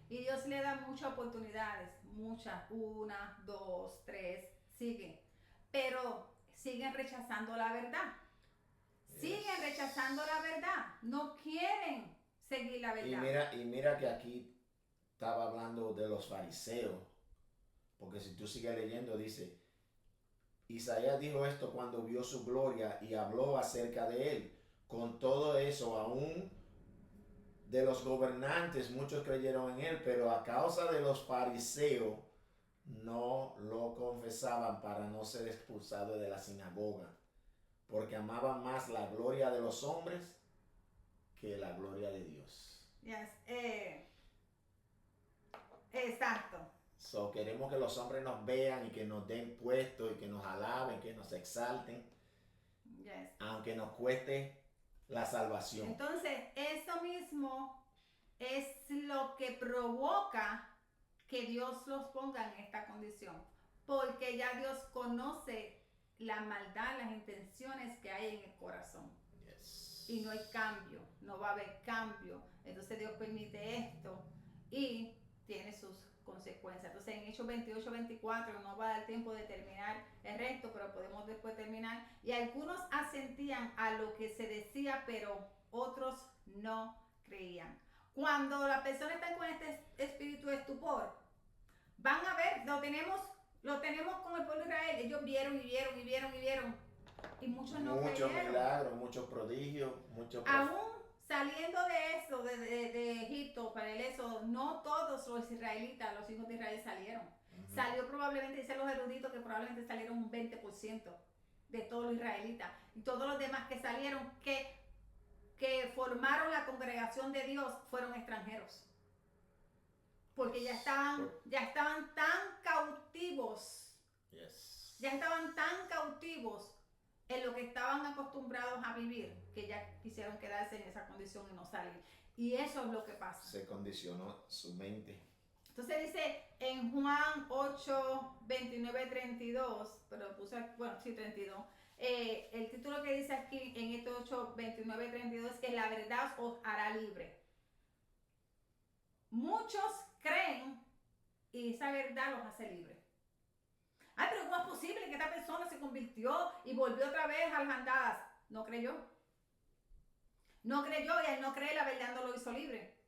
y Dios le da muchas oportunidades, muchas, 1, 2, 3, sigue, pero siguen rechazando la verdad. Siguen rechazando la verdad, no quieren seguir la verdad. Y mira que aquí estaba hablando de los fariseos, porque si tú sigues leyendo dice, Isaías dijo esto cuando vio su gloria y habló acerca de él. Con todo eso, aún de los gobernantes muchos creyeron en él, pero a causa de los fariseos no lo confesaban para no ser expulsados de la sinagoga, porque amaban más la gloria de los hombres que la gloria de Dios. Yes. Exacto. So, queremos que los hombres nos vean y que nos den puestos y que nos alaben, que nos exalten, yes, aunque nos cueste la salvación. Entonces, eso mismo es lo que provoca que Dios los ponga en esta condición, porque ya Dios conoce la maldad, las intenciones que hay en el corazón. Yes. Y no hay cambio, no va a haber cambio. Entonces Dios permite esto y tiene sus consecuencias. Entonces en Hechos 28, 24 no va a dar tiempo de terminar el resto, pero podemos después terminar. Y algunos asentían a lo que se decía, pero otros no creían. Cuando las personas están con este espíritu de estupor, van a ver, lo tenemos con el pueblo de Israel. Ellos vieron. Y muchos no creyeron. Muchos milagros, muchos prodigios, muchos aún saliendo de eso, de Egipto para el éxodo, no todos los israelitas, los hijos de Israel salieron. Salió probablemente, dicen los eruditos, que probablemente salieron un 20% de todos los israelitas. Y todos los demás que salieron, que formaron la congregación de Dios, fueron extranjeros. Porque ya estaban tan cautivos. Yes. Ya estaban tan cautivos en lo que estaban acostumbrados a vivir, que ya quisieron quedarse en esa condición y no salir. Y eso es lo que pasa. Se condicionó su mente. Entonces dice en Juan 8, 29, 32, pero puse, bueno, sí, 32. El título que dice aquí en este 8, 29, 32 es que la verdad os hará libre. Muchos creen y esa verdad los hace libres. Ay, pero ¿cómo es posible que esta persona se convirtió y volvió otra vez a las andadas? No creyó. No creyó y al no creer la verdad no lo hizo libre.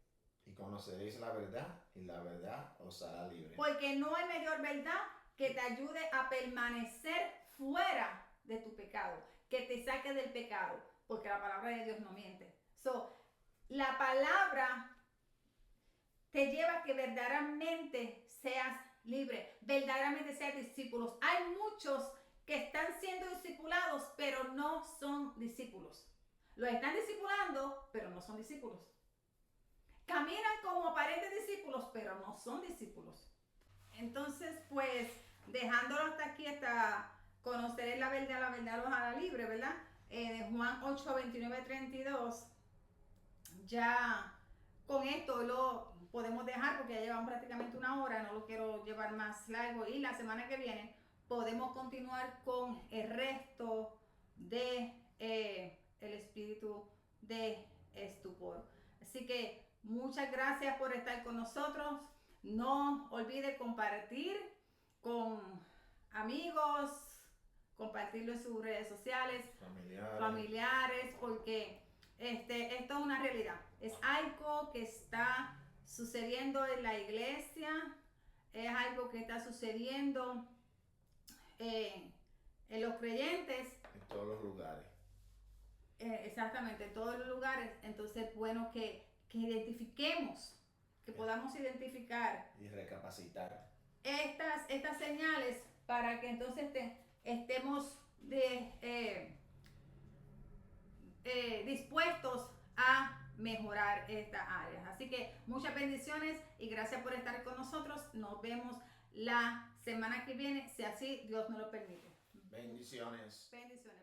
Y conoceréis la verdad y la verdad os hará libre. Porque no hay mayor verdad que te ayude a permanecer fuera de tu pecado, que te saque del pecado, porque la palabra de Dios no miente. La palabra te lleva a que verdaderamente seas libre, verdaderamente seas discípulos. Hay muchos que están siendo discipulados, pero no son discípulos. Los están discipulando, pero no son discípulos. Caminan como aparentes discípulos, pero no son discípulos. Entonces, pues, dejándolo hasta aquí, hasta conocer la verdad los hará libre, ¿verdad? De Juan 8, 29, 32, ya con esto lo podemos dejar porque ya llevamos prácticamente 1 hora, no lo quiero llevar más largo, y la semana que viene podemos continuar con el resto de el espíritu de estupor. Así que muchas gracias por estar con nosotros. No olvide compartir con amigos, compartirlo en sus redes sociales, familiares, porque esto es una realidad. Es algo que está sucediendo en la iglesia, es algo que está sucediendo en los creyentes. En todos los lugares. Exactamente, en todos los lugares. Entonces es bueno que identifiquemos, que podamos identificar y recapacitar estas señales para que entonces estemos dispuestos a mejorar estas áreas. Así que muchas bendiciones y gracias por estar con nosotros. Nos vemos la semana que viene, si así Dios nos lo permite. Bendiciones. Bendiciones.